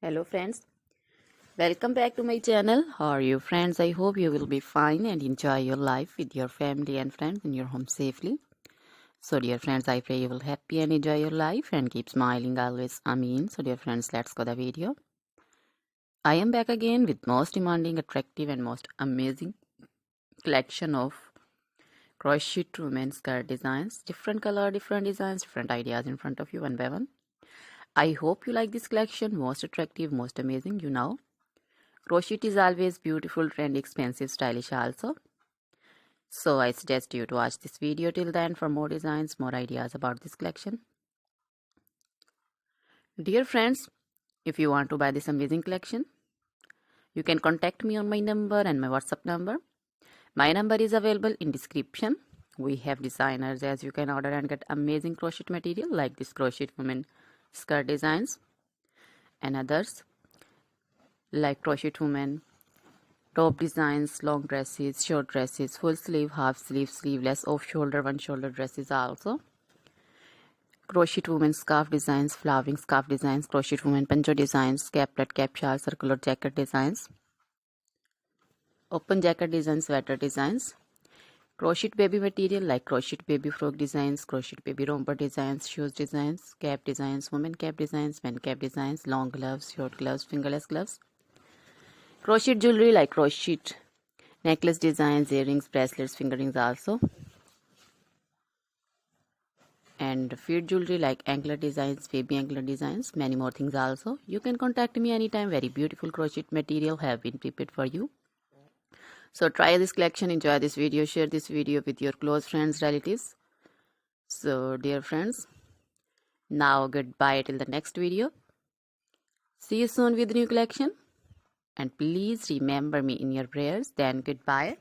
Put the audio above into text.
Hello friends, welcome back to my channel. How are you friends? I hope you will be fine and enjoy your life with your family and friends in your home safely. So dear friends, I pray you will happy and enjoy your life and keep smiling always. Amen. So dear friends, let's go the video. I am back again with most demanding, attractive and most amazing collection of crochet women skirt designs. Different color, different designs, different ideas in front of you one by one. I hope you like this collection. Most attractive, most amazing, you know. Crochet is always beautiful, trendy, expensive, stylish also. So I suggest you to watch this video till then for more designs, more ideas about this collection. Dear friends, if you want to buy this amazing collection, you can contact me on my number and my WhatsApp number. My number is available in description. We have designers as you can order and get amazing crochet material like this crochet women skirt designs and others like crochet women top designs, long dresses, short dresses, full sleeve, half sleeve, sleeveless, off shoulder, one shoulder dresses also. Crochet women scarf designs, flowering scarf designs, crochet women poncho designs, caplet, cap shawl, circular jacket designs, open jacket designs, sweater designs, crochet baby material like crochet baby frock designs, crochet baby romper designs, shoes designs, cap designs, women cap designs, men cap designs, long gloves, short gloves, fingerless gloves, crochet jewelry like crochet necklace designs, earrings, bracelets, finger rings also, and feet jewelry like anklet designs, baby anklet designs, many more things also. You can contact me anytime. Very beautiful crochet material have been prepared for you. So try this collection, enjoy this video, share this video with your close friends, relatives. So dear friends, now goodbye till the next video. See you soon with new collection. And please remember me in your prayers. Then goodbye.